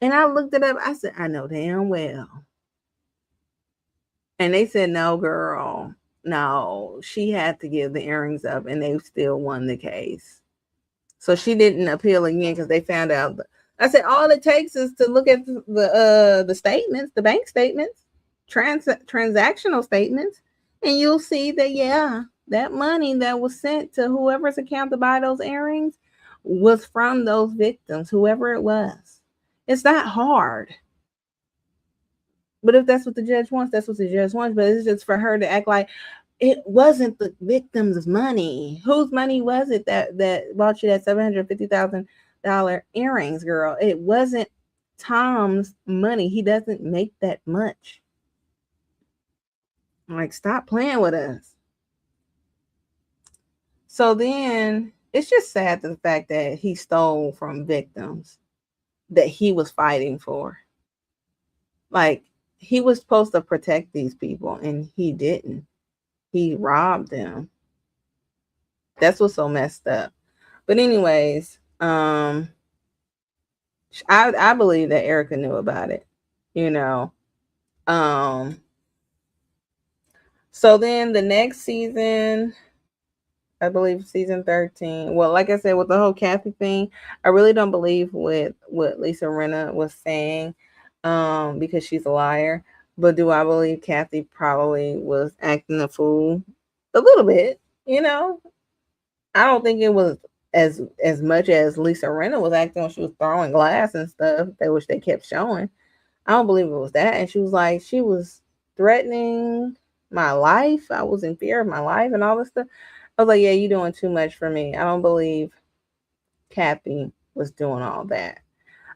And I looked it up. I said, I know damn well. And they said, no, girl. No, she had to give the earrings up, and they still won the case. So she didn't appeal again because they found out. I said, all it takes is to look at the statements, the bank statements, transactional statements, and you'll see that, yeah, that money that was sent to whoever's account to buy those earrings was from those victims, whoever it was. It's not hard. But if that's what the judge wants, that's what the judge wants. But it's just for her to act like it wasn't the victim's money. Whose money was it that bought you that $750,000 earrings, girl? It wasn't Tom's money. He doesn't make that much. Like, stop playing with us. So then it's just sad the fact that he stole from victims that he was fighting for. Like, he was supposed to protect these people, and he didn't. He robbed them. That's what's so messed up. But anyways, I believe that Erica knew about it, you know. So then the next season, I believe season 13. Well, like I said, with the whole Kathy thing, I really don't believe what Lisa Rinna was saying, because she's a liar. But do I believe Kathy probably was acting a fool? A little bit, you know. I don't think it was as much as Lisa Rinna was acting when she was throwing glass and stuff, which they kept showing. I don't believe it was that. And she was threatening my life. I was in fear of my life and all this stuff. I was like, yeah, you're doing too much for me. I don't believe Kathy was doing all that.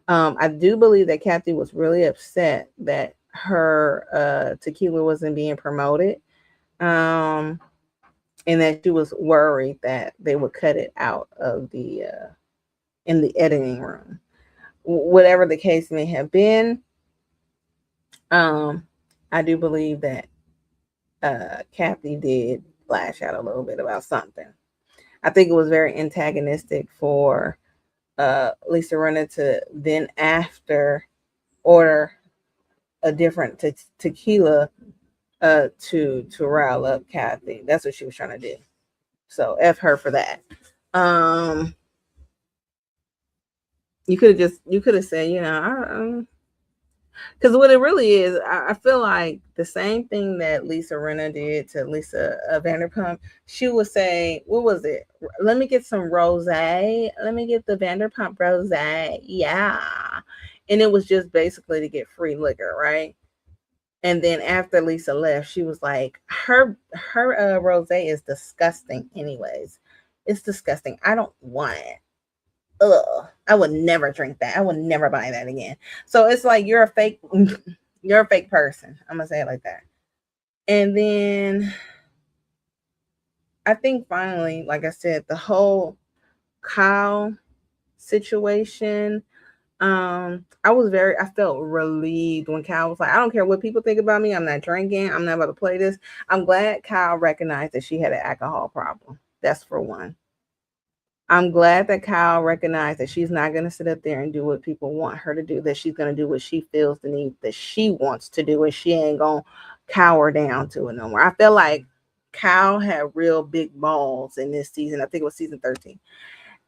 I do believe that Kathy was really upset that her tequila wasn't being promoted, and that she was worried that they would cut it out of the in the editing room. Whatever the case may have been, I do believe that Kathy did lash out a little bit about something. I think it was very antagonistic for Lisa Rinna to then after order a different tequila to rile up Kathy. That's what she was trying to do. So F her for that. You could have said, you know, because what it really is, I feel like the same thing that Lisa Rinna did to Lisa Vanderpump. She would say, what was it? Let me get some rosé. Let me get the Vanderpump rosé. Yeah. And it was just basically to get free liquor, right? And then after Lisa left, she was like, her rosé is disgusting anyways. It's disgusting. I don't want it. Ugh. I would never drink that. I would never buy that again. So it's like you're a fake you're a fake person. I'm gonna say it like that. And then I think finally, like I said, the whole Kyle situation. I felt relieved when Kyle was like, I don't care what people think about me. I'm not drinking. I'm not about to play this. I'm glad Kyle recognized that she had an alcohol problem. That's for one. I'm glad that Kyle recognized that she's not going to sit up there and do what people want her to do, that she's going to do what she feels the need that she wants to do, and she ain't going to cower down to it no more. I feel like Kyle had real big balls in this season. I think it was season 13.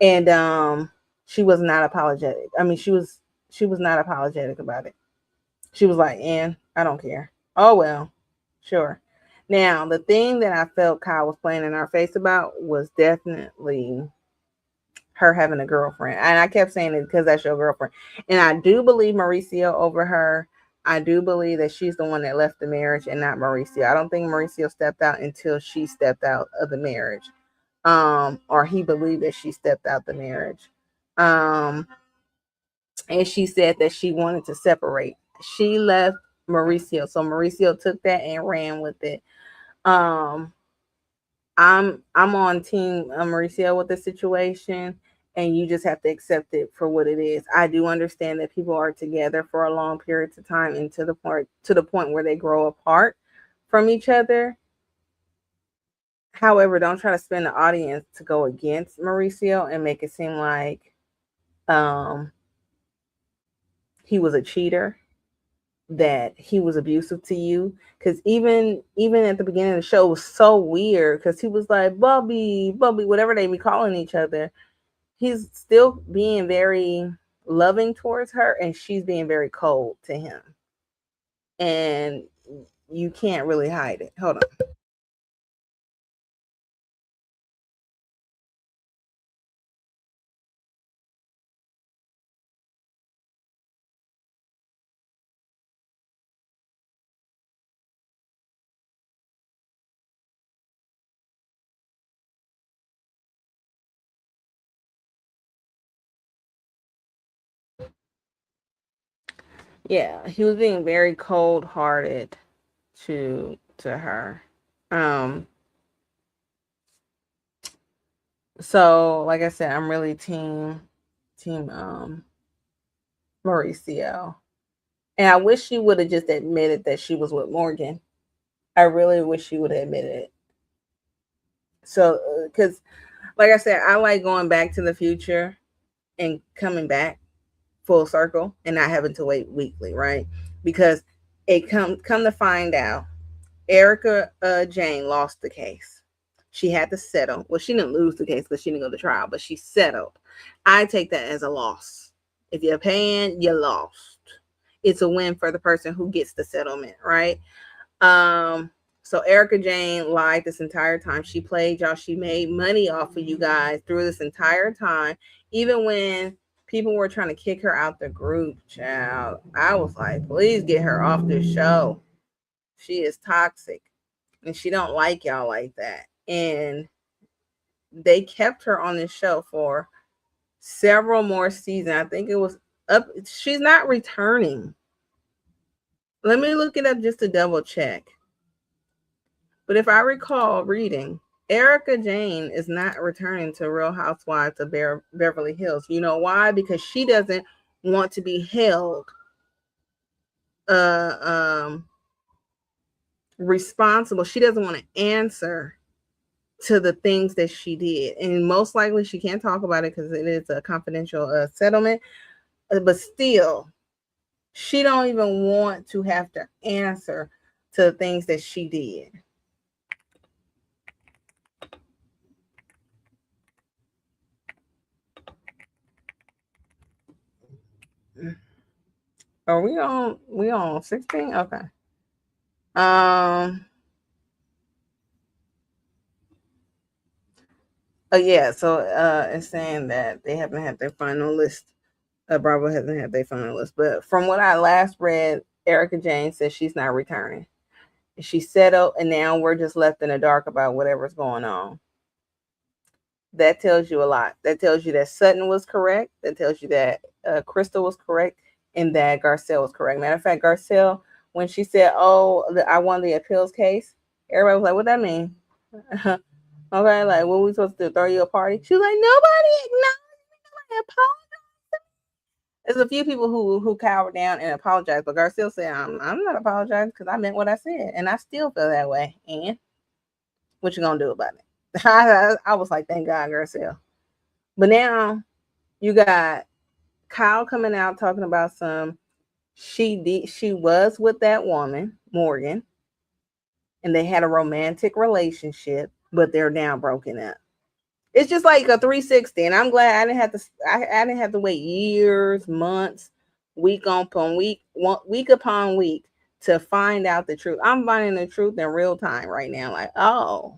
And she was not apologetic. I mean, she was not apologetic about it. She was like, "And I don't care. Oh well, sure." Now, the thing that I felt Kyle was playing in our face about was definitely her having a girlfriend. And I kept saying it because that's your girlfriend. And I do believe Mauricio over her. I do believe that she's the one that left the marriage and not Mauricio. I don't think Mauricio stepped out until she stepped out of the marriage. Or he believed that she stepped out the marriage. Um, and she said that she wanted to separate. She left Mauricio. So Mauricio took that and ran with it. Um, I'm on team Mauricio with the situation, and you just have to accept it for what it is. I do understand that people are together for a long periods of time and to the point where they grow apart from each other. However, don't try to spin the audience to go against Mauricio and make it seem like um he was a cheater, that he was abusive to you, because even at the beginning of the show, it was so weird because he was like Bubby, whatever they be calling each other. He's still being very loving towards her, and she's being very cold to him, and you can't really hide it. Hold on. Yeah, he was being very cold hearted to her. um so like I said, I'm really team Mauricio. And I wish she would have just admitted that she was with Morgan. I really wish she would have admitted it. So, because like I said, I like going back to the future and coming back full circle and not having to wait weekly, right? Because it come to find out, Erica Jane lost the case. She had to settle. Well, she didn't lose the case because she didn't go to trial, but she settled. I take that as a loss. If you're paying, you lost. It's a win for the person who gets the settlement, right? Um, so Erica Jane lied this entire time. She played y'all. She made money off of you guys through this entire time. Even when people were trying to kick her out the group, child, I was like, please get her off this show. She is toxic and she don't like y'all like that. And they kept her on this show for several more seasons. I think it was up. She's not returning. Let me look it up just to double check. But if I recall reading, Erica Jane is not returning to Real Housewives of Beverly Hills. You know why? Because she doesn't want to be held uh, um, responsible. She doesn't want to answer to the things that she did. And most likely she can't talk about it because it is a confidential settlement. But still, she don't even want to have to answer to the things that she did. Are we on 16? Okay. Um oh yeah, so it's saying that they haven't had their final list. Bravo hasn't had their final list. But from what I last read, Erica Jane says she's not returning. She settled, and now we're just left in the dark about whatever's going on. That tells you a lot. That tells you that Sutton was correct. That tells you that Crystal was correct, and that Garcelle was correct. Matter of fact, Garcelle, when she said, "Oh, I won the appeals case," everybody was like, "What that mean?" Okay, like, what we supposed to do? Throw you a party? She was like, "Nobody acknowledged me. Nobody apologized." There's a few people who cowered down and apologized, but Garcelle said, "I'm not apologizing because I meant what I said, and I still feel that way." And what you gonna do about it? I was like, thank God, Garcelle. But now you got Kyle coming out talking about she was with that woman, Morgan, and they had a romantic relationship, but they're now broken up. It's just like a 360, and I'm glad I didn't have to wait years, months, week upon week to find out the truth. I'm finding the truth in real time right now. Like, oh,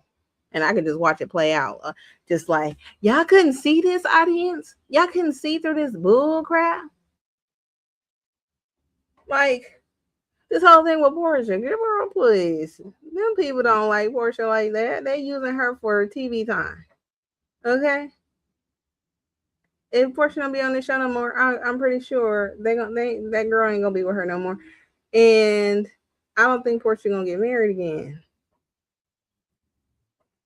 and I can just watch it play out. Just like, y'all couldn't see this, audience. Y'all couldn't see through this bull crap. Like, this whole thing with Portia, give her a please. Them people don't like Portia like that. They using her for TV time. Okay. If Portia don't be on the show no more, I'm pretty sure that girl ain't gonna be with her no more. And I don't think Portia gonna get married again.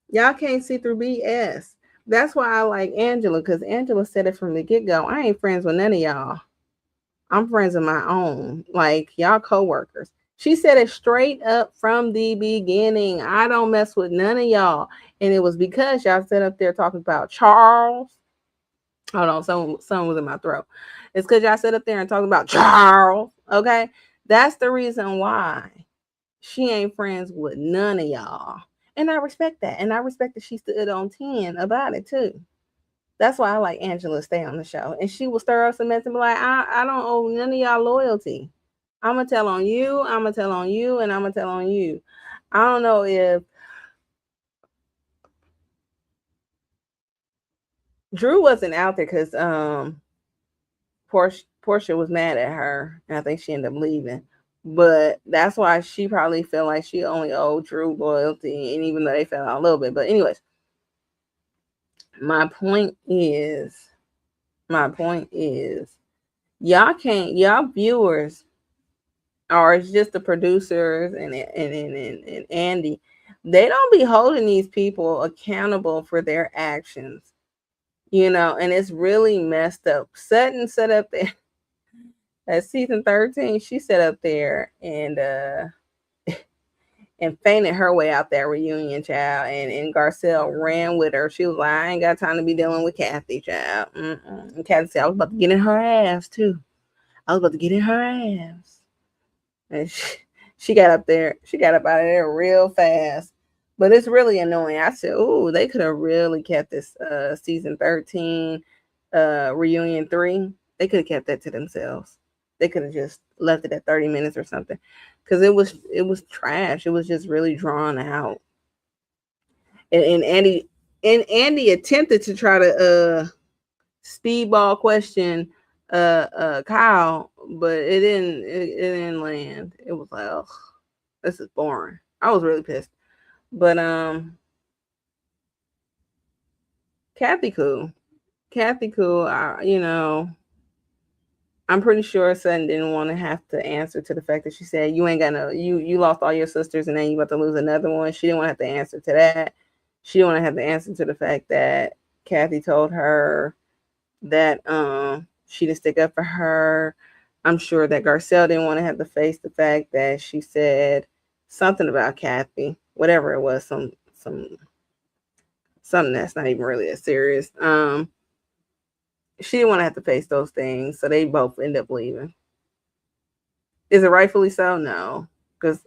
Y'all can't see through BS. That's why I like Angela, because Angela said it from the get-go. I ain't friends with none of y'all. I'm friends of my own. Like, y'all co-workers. She said it straight up from the beginning. I don't mess with none of y'all. And it was because y'all sat up there talking about Charles. Hold on, something was in my throat. It's because y'all sat up there and talking about Charles. Okay? That's the reason why she ain't friends with none of y'all. And I respect that. And I respect that she stood on 10 about it too. That's why I like Angela to stay on the show. And she will stir up some mess and be like, I don't owe none of y'all loyalty. I'm going to tell on you. I'm going to tell on you. And I'm going to tell on you. I don't know if Drew wasn't out there because Portia was mad at her. And I think she ended up leaving. But that's why she probably felt like she only owed Drew loyalty. And even though they fell out a little bit. But anyways, my point is, y'all viewers, or it's just the producers and Andy, they don't be holding these people accountable for their actions, and it's really messed up. Sutton set up there at season 13, she sat up there and fainted her way out that reunion, child. And Garcelle ran with her. She was like, I ain't got time to be dealing with Kathy, child. And Kathy said, I was about to get in her ass, too. I was about to get in her ass. And she got up there. She got up out of there real fast. But it's really annoying. I said, oh, they could have really kept this season 13 reunion 3. They could have kept that to themselves. They could have just left it at 30 minutes or something. Because it was trash. It was just really drawn out. And Andy attempted to try to speedball question Kyle, but it didn't land. It was like, oh, this is boring. I was really pissed. But Kathy cool. I'm pretty sure Sutton didn't want to have to answer to the fact that she said you ain't got no, you lost all your sisters and then you about to lose another one. She didn't want to have to answer to that. She didn't want to have to answer to the fact that Kathy told her that she didn't stick up for her. I'm sure that Garcelle didn't want to have to face the fact that she said something about Kathy, whatever it was, something that's not even really as serious. She didn't want to have to face those things, so they both end up leaving. Is it rightfully so? No, because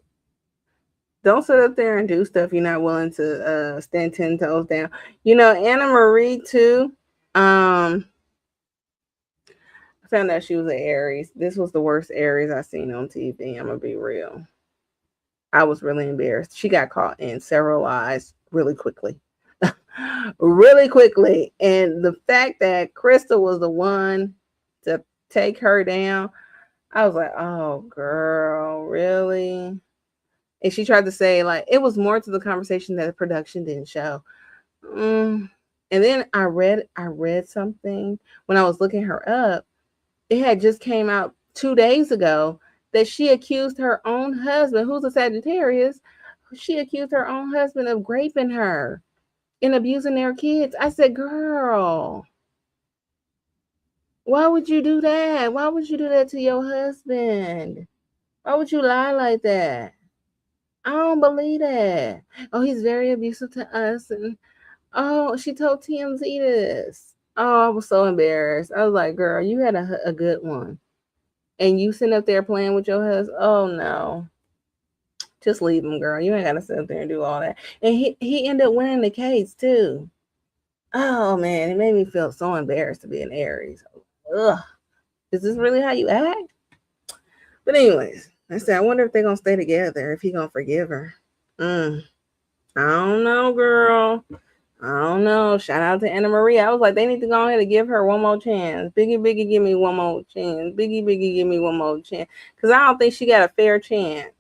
don't sit up there and do stuff you're not willing to stand 10 toes down. Anna Marie too. I found out she was an Aries. This was the worst Aries I've seen on TV. I'm gonna be real. I was really embarrassed. She got caught in several lies really quickly. Really quickly. And the fact that Crystal was the one to take her down, I was like, oh, girl, really? And she tried to say, like, it was more to the conversation that the production didn't show. And then I read something when I was looking her up. It had just came out 2 days ago that she accused her own husband, who's a Sagittarius, she accused her own husband of raping her and abusing their kids. I said, girl, why would you do that? Why would you do that to your husband? Why would you lie like that? I don't believe that. Oh, he's very abusive to us. And oh, she told TMZ this. Oh, I was so embarrassed. I was like, girl, you had a good one. And you sitting up there playing with your husband. Oh, no. Just leave him, girl. You ain't got to sit up there and do all that. And he ended up winning the case, too. Oh, man. It made me feel so embarrassed to be an Aries. Ugh. Is this really how you act? But anyways, I said, I wonder if they're going to stay together, if he going to forgive her. I don't know, girl. I don't know. Shout out to Anna Marie. I was like, they need to go ahead and give her one more chance. Biggie, give me one more chance. Biggie, give me one more chance. Because I don't think she got a fair chance.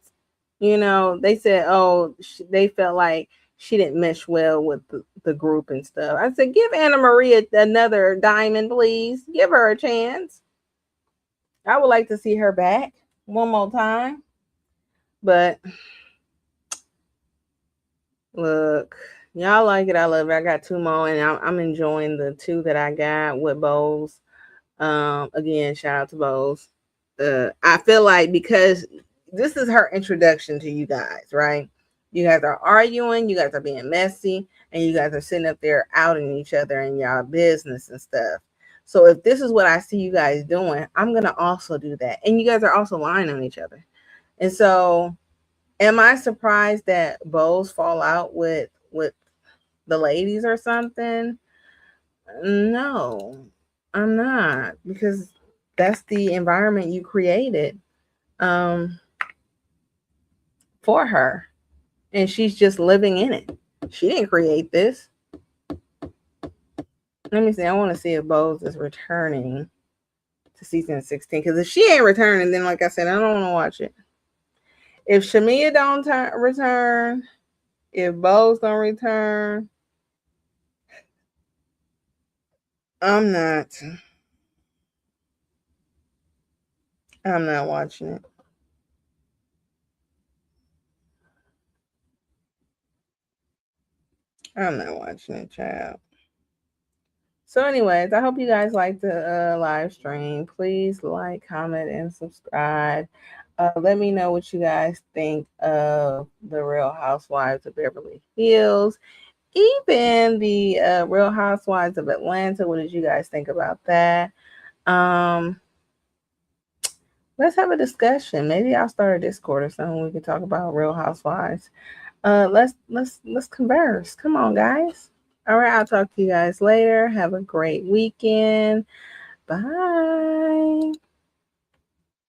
You know, they said, oh, they felt like she didn't mesh well with the group and stuff. I said, give Anna Marie another diamond, please. Give her a chance. I would like to see her back one more time. But look, y'all like it. I love it. I got 2 more, and I'm enjoying the 2 that I got with Bose. Again, shout out to Bose. I feel like because this is her introduction to you guys, right? You guys are arguing, you guys are being messy, and you guys are sitting up there outing each other in y'all business and stuff. So if this is what I see you guys doing, I'm gonna also do that. And you guys are also lying on each other. And so am I surprised that Bose fall out with the ladies or something? No, I'm not, because that's the environment you created for her, and she's just living in it. She didn't create this. Let me see. I want to see if Bose is returning to season 16, because if she ain't returning, then like I said, I don't want to watch it. If Shamia don't return, if Bose don't return, I'm not watching it. I'm not watching it, child. So anyways, I hope you guys like the live stream. Please like, comment, and subscribe. Let me know what you guys think of the Real Housewives of Beverly Hills. Even the Real Housewives of Atlanta. What did you guys think about that? Let's have a discussion. Maybe I'll start a Discord or something. We can talk about Real Housewives. Let's converse. Come on, guys. All right, I'll talk to you guys later. Have a great weekend. Bye.